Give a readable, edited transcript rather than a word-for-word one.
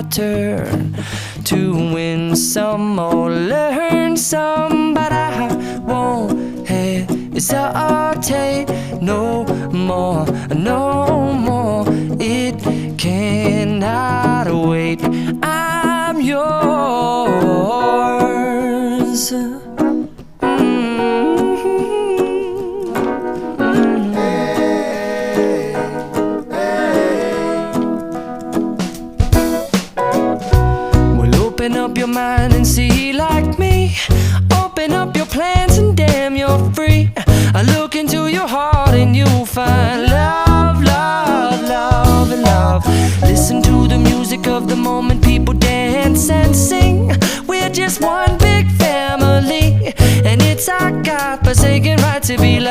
our turn to win some or learn some, but I won't hesitate no more, no more. It cannot wait. I'm yours. Open up your mind and see like me. Open up your plans and damn, you're free. I look into your heart and you'll find love, love, love, and love. Listen to the music of the moment, people dance and sing. We're just one big family, and it's our God-forsaken right to be loved.